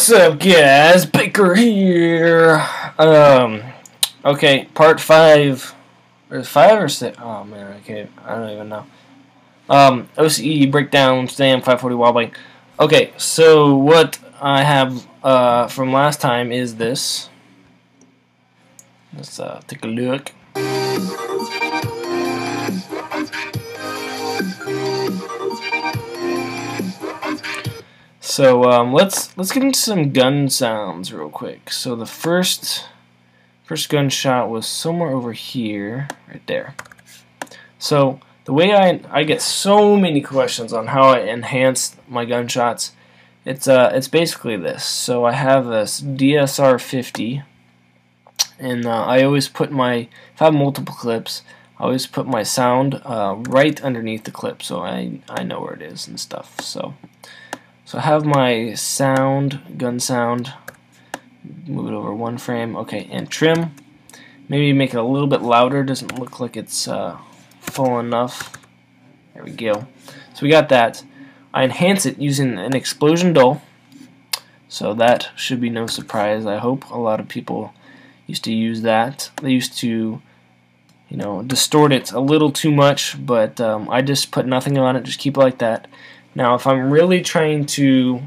What's up, guys? Baker here. Okay, part 5. Or 5 or 6? Oh man, I don't even know. OCE breakdown, Stam 540 Wallbang. Okay, so what I have from last time is this. Let's take a look. So let's get into some gun sounds real quick. So the first gunshot was somewhere over here, right there. So the way I get so many questions on how I enhance my gunshots, it's basically this. So I have this DSR 50, and I always put if I have multiple clips, I always put my sound right underneath the clip, so I know where it is and stuff. So I have my gun sound, move it over one frame, okay, and trim. Maybe make it a little bit louder, doesn't look like it's full enough. There we go. So we got that. I enhance it using an explosion dull, so that should be no surprise, I hope. A lot of people used to use that. They used to, distort it a little too much, but I just put nothing on it, just keep it like that. Now, if I'm really trying to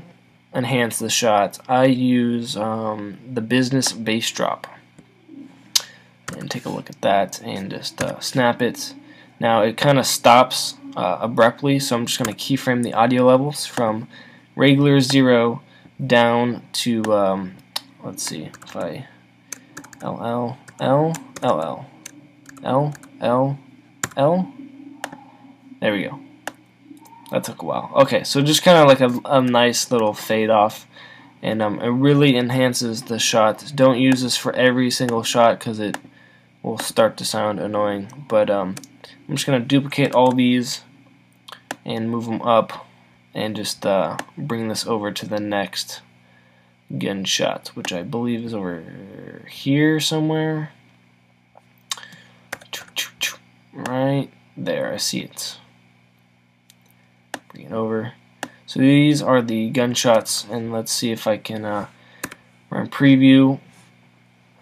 enhance the shot, I use the business bass drop. And take a look at that and just snap it. Now, it kind of stops abruptly, so I'm just going to keyframe the audio levels from regular 0 down to, let's see, if I LL, L, LL, L, L, L. There we go. That took a while. Okay, so just kind of like a nice little fade off, and it really enhances the shot. Don't use this for every single shot because it will start to sound annoying. But I'm just going to duplicate all these and move them up, and just bring this over to the next gunshot, which I believe is over here somewhere. Right there, I see it. Bring it over. So these are the gunshots, and let's see if I can run preview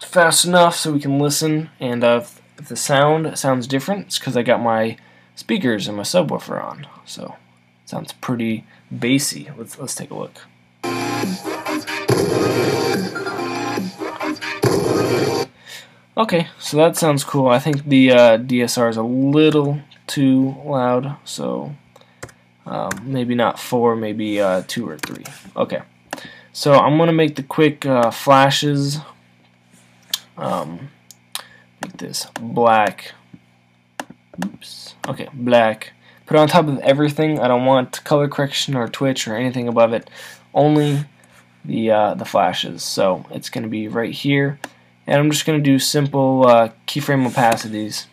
fast enough so we can listen. And if the sound sounds different, it's because I got my speakers and my subwoofer on. So it sounds pretty bassy. Let's take a look. Okay, so that sounds cool. I think the DSR is a little too loud, so maybe not 4, maybe 2 or 3. Okay, so I'm gonna make the quick flashes. Make this black. Oops. Okay, black. Put it on top of everything. I don't want color correction or twitch or anything above it. Only the flashes. So it's gonna be right here, and I'm just gonna do simple keyframe opacities.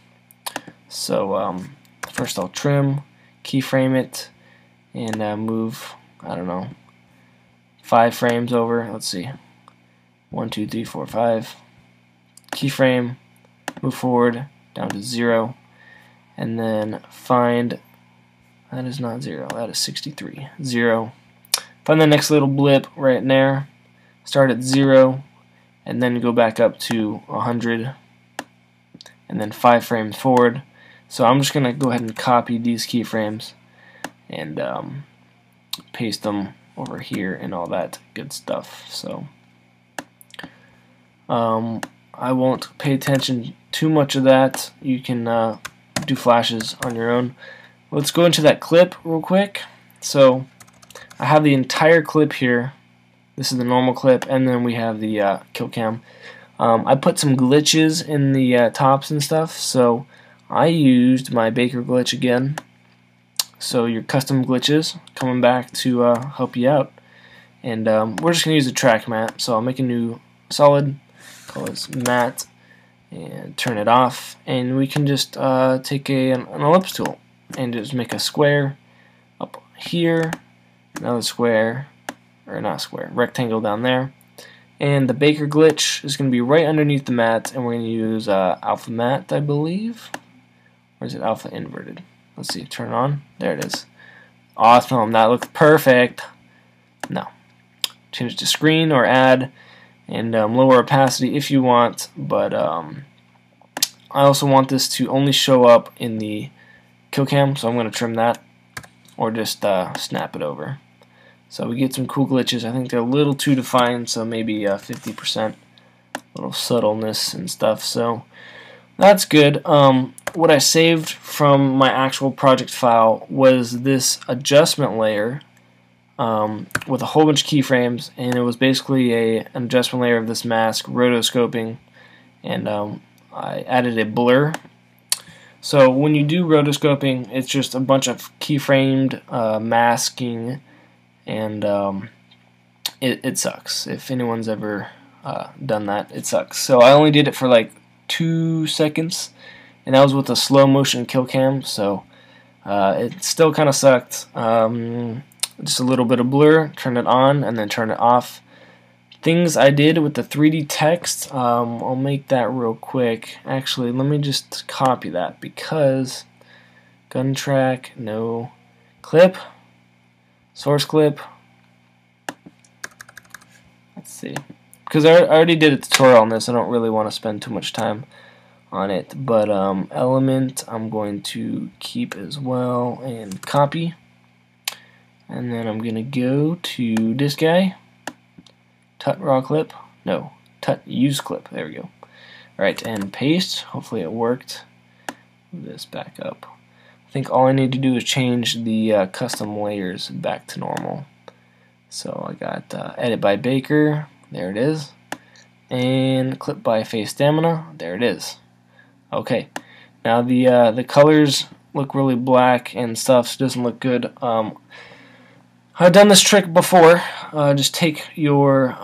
So first I'll trim, keyframe it, and move, I don't know, 5 frames over. Let's see, 1, 2, 3, 4, 5. Keyframe, move forward down to 0, and then find, that is not 0, that is 63. 0. Find the next little blip right there. Start at 0, and then go back up to 100, and then 5 frames forward. So I'm just gonna go ahead and copy these keyframes and paste them over here and all that good stuff. So I won't pay attention too much of that. You can do flashes on your own. Let's go into that clip real quick. So I have the entire clip here. This is the normal clip, and then we have the kill cam. I put some glitches in the tops and stuff, so I used my Baker glitch again. So your custom glitches coming back to help you out. And we're just going to use a track matte. So I'll make a new solid, call this matte, and turn it off. And we can just take an ellipse tool and just make a square up here, another square, or not square, rectangle down there. And the Baker glitch is going to be right underneath the matte, and we're going to use alpha matte, I believe. Or is it alpha inverted? Let's see, turn it on. There it is. Awesome, that looks perfect. No. change it to screen or add, and lower opacity if you want, but I also want this to only show up in the kill cam, so I'm going to trim that, or just snap it over. So we get some cool glitches. I think they're a little too defined, so maybe 50%, little subtleness and stuff, so that's good. What I saved from my actual project file was this adjustment layer with a whole bunch of keyframes, and it was basically an adjustment layer of this mask, rotoscoping, and I added a blur. So when you do rotoscoping, it's just a bunch of keyframed masking, and it sucks. If anyone's ever done that, it sucks. So I only did it for like 2 seconds, and that was with a slow motion kill cam, so it still kind of sucked. Just a little bit of blur, turn it on, and then turn it off. Things I did with the 3D text, I'll make that real quick. Actually, let me just copy that, because gun track, no, clip, source clip. Let's see, because I already did a tutorial on this, I don't really want to spend too much time on it, but element I'm going to keep as well and copy, and then I'm gonna go to this guy, tut raw clip, no, tut use clip, there we go. Alright, and paste, hopefully it worked. Move this back up. I think all I need to do is change the custom layers back to normal. So I got edit by Baker, there it is, and clip by FaZe Stamina, there it is. Okay, now the colors look really black and stuff, so it doesn't look good. I've done this trick before. Just take your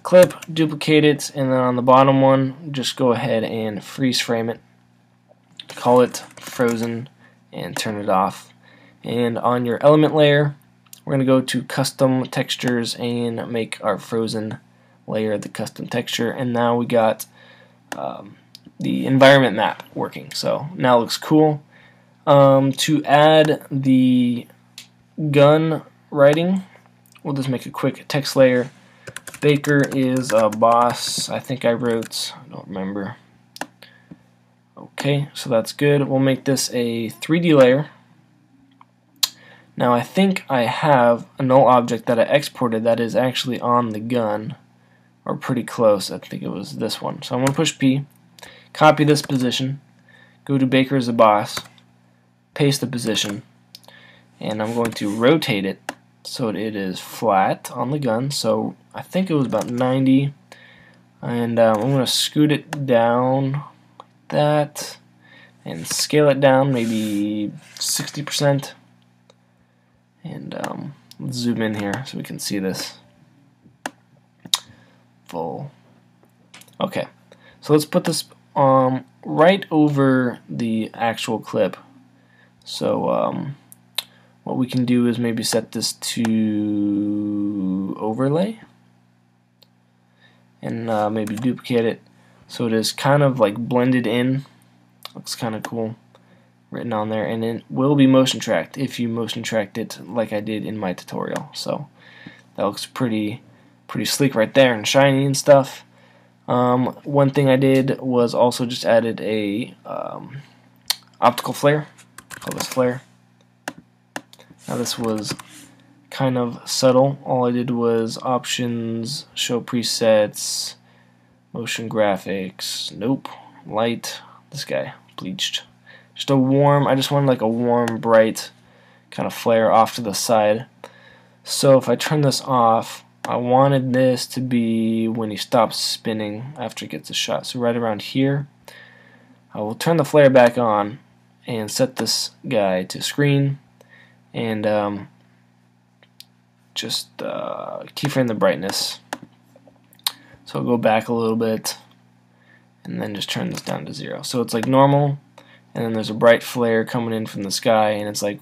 clip, duplicate it, and then on the bottom one, just go ahead and freeze frame it. Call it frozen and turn it off. And on your element layer, we're going to go to custom textures and make our frozen layer the custom texture. And now we got the environment map working. So now it looks cool. To add the gun writing, we'll just make a quick text layer. Baker is a boss. I think I wrote, I don't remember. Okay, so that's good. We'll make this a 3D layer. Now I think I have a null object that I exported that is actually on the gun, or pretty close. I think it was this one. So I'm going to push P, copy this position, go to Baker as a boss, paste the position, and I'm going to rotate it so it is flat on the gun. So I think it was about 90, and I'm going to scoot it down like that and scale it down maybe 60%, and let's zoom in here so we can see this full. Okay, so let's put this right over the actual clip. So what we can do is maybe set this to overlay, and maybe duplicate it so it is kind of like blended in. Looks kind of cool written on there, and it will be motion tracked if you motion tracked it like I did in my tutorial. So that looks pretty sleek right there and shiny and stuff. One thing I did was also just added a optical flare. Call this flare. Now this was kind of subtle. All I did was options, show presets, motion graphics, nope, light, this guy, bleached. Just a warm, I just wanted like a warm, bright kind of flare off to the side. So if I turn this off, I wanted this to be when he stops spinning after he gets a shot. So right around here, I will turn the flare back on and set this guy to screen, and just keyframe the brightness. So I'll go back a little bit and then just turn this down to 0. So it's like normal, and then there's a bright flare coming in from the sky, and it's like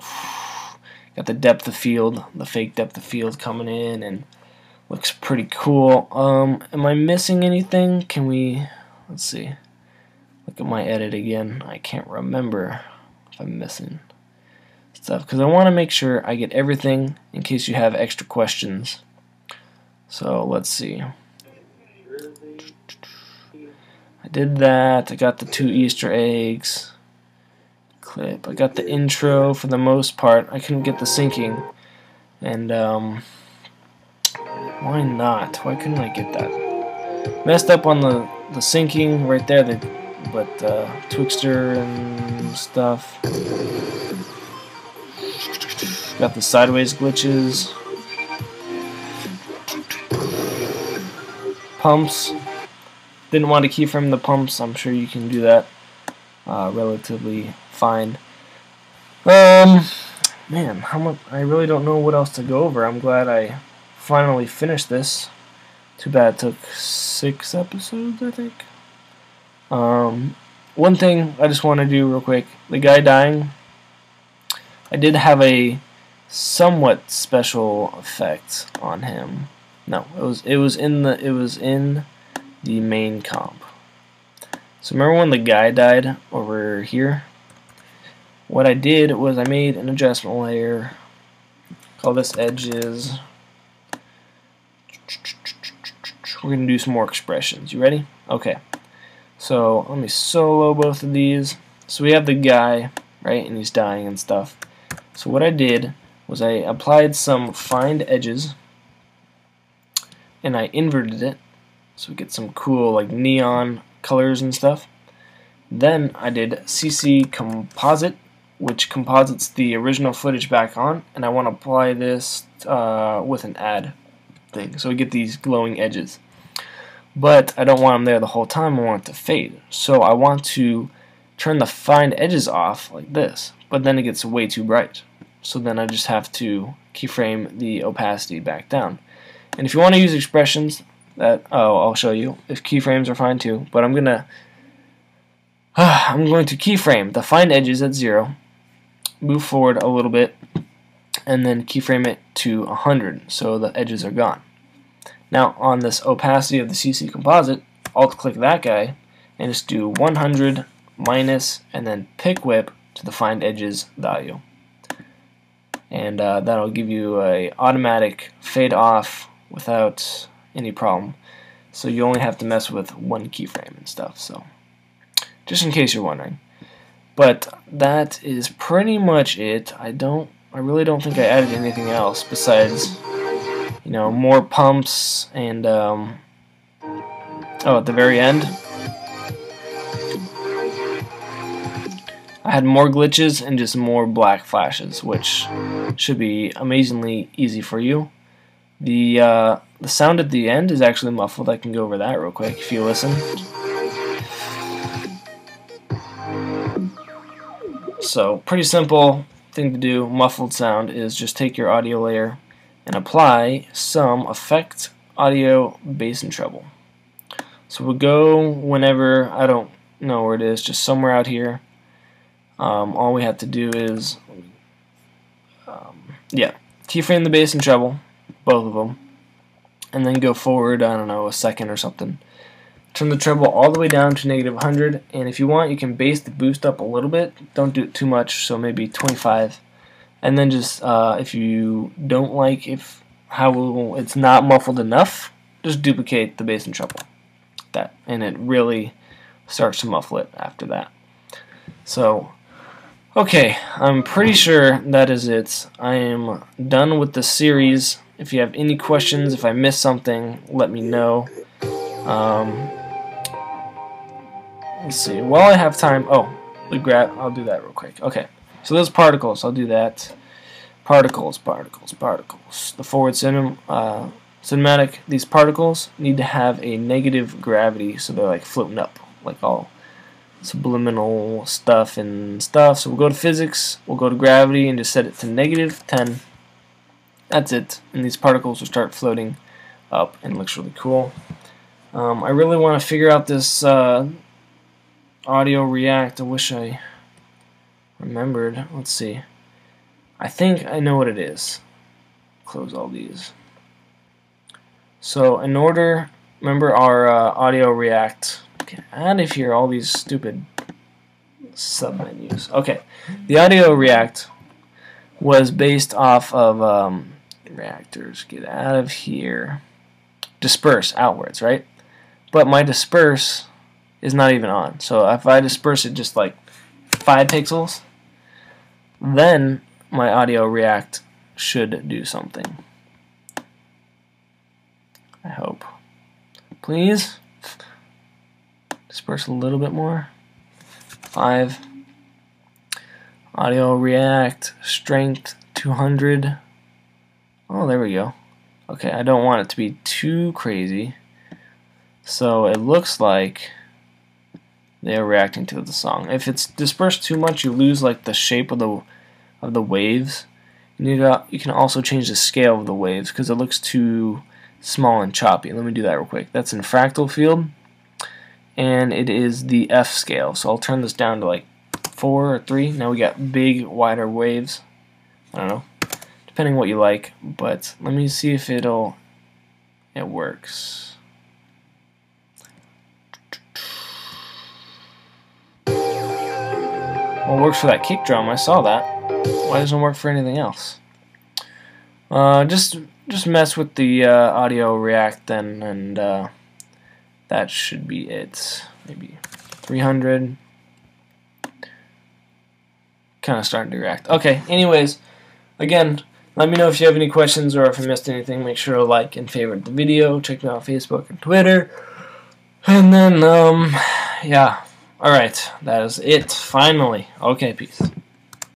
got the depth of field, the fake depth of field coming in, and looks pretty cool. Am I missing anything? Can we, let's see, look at my edit again. I can't remember if I'm missing stuff, because I want to make sure I get everything in case you have extra questions. So let's see. I did that. I got the 2 Easter eggs. Clip. I got the intro for the most part. I couldn't get the syncing. And why not? Why couldn't I get that? Messed up on the syncing right there. But Twixter and stuff. Got the sideways glitches. Pumps. Didn't want to keyframe the pumps. I'm sure you can do that relatively fine. Man, how much? I really don't know what else to go over. I'm glad I finally finished this. Too bad it took 6 episodes, I think. One thing I just want to do real quick: the guy dying. I did have a somewhat special effect on him. No, it was in the main comp. So remember when the guy died over here? What I did was I made an adjustment layer. Call this edges. We're gonna do some more expressions. You ready? Okay. So let me solo both of these. So we have the guy, right, and he's dying and stuff. So what I did was I applied some find edges and I inverted it so we get some cool like neon colors and stuff. Then I did CC composite, which composites the original footage back on, and I want to apply this with an add thing so we get these glowing edges. But I don't want them there the whole time. I want it to fade. So I want to turn the find edges off like this, but then it gets way too bright. So then I just have to keyframe the opacity back down. And if you want to use expressions, I'll show you. If keyframes are fine too, but I'm going to keyframe the find edges at 0, move forward a little bit, and then keyframe it to 100 so the edges are gone. Now on this opacity of the CC composite, alt click that guy and just do 100 minus and then pick whip to the find edges value. And that'll give you a automatic fade off without any problem. So you only have to mess with one keyframe and stuff. So just in case you're wondering. But that is pretty much it. I really don't think I added anything else besides, you know, more pumps and oh, at the very end I had more glitches and just more black flashes, which should be amazingly easy for you. The sound at the end is actually muffled. I can go over that real quick if you listen. So pretty simple thing to do. Muffled sound is just take your audio layer and apply some effect audio bass and treble. So we'll go whenever, I don't know where it is, just somewhere out here. All we have to do is keyframe the bass and treble, both of them, and then go forward, I don't know, a second or something. Turn the treble all the way down to -100, and if you want you can base the boost up a little bit. Don't do it too much, so maybe 25. And then just if you don't like how it's not muffled enough, just duplicate the bass and treble. And it really starts to muffle it after that. So okay, I'm pretty sure that is it. I am done with the series. If you have any questions, if I missed something, let me know. Let's see. While I have time, I'll do that real quick. Okay, so those particles, I'll do that. Particles. The forward cinematic. These particles need to have a negative gravity, so they're like floating up, like all subliminal stuff and stuff. So we'll go to physics, we'll go to gravity, and just set it to -10. That's it, and these particles will start floating up, and it looks really cool. I really want to figure out this audio react. I wish I remembered. Let's see. I think I know what it is. Close all these. So in order, remember our audio react. Get out of here, all these stupid submenus. Okay, the audio react was based off of reactors. Get out of here. disperse outwards, right? But my disperse is not even on. So if I disperse it just like 5 pixels, then my audio react should do something. I hope. Please disperse a little bit more. 5. Audio react strength 200. Oh, there we go. Okay, I don't want it to be too crazy. So it looks like they are reacting to the song. If it's dispersed too much, you lose like the shape of the waves. You can also change the scale of the waves because it looks too small and choppy. Let me do that real quick. That's in fractal field, and it is the F scale. So I'll turn this down to like 4 or 3. Now we got big, wider waves. I don't know, depending what you like. But let me see if it works. Well, it works for that kick drum. I saw that. Why doesn't it work for anything else? Just mess with the audio react then, and that should be it. Maybe 300. Kind of starting to react. Okay, anyways, again, let me know if you have any questions or if I missed anything. Make sure to like and favorite the video. Check me out on Facebook and Twitter. And then, yeah. Alright, that is it. Finally. Okay, peace.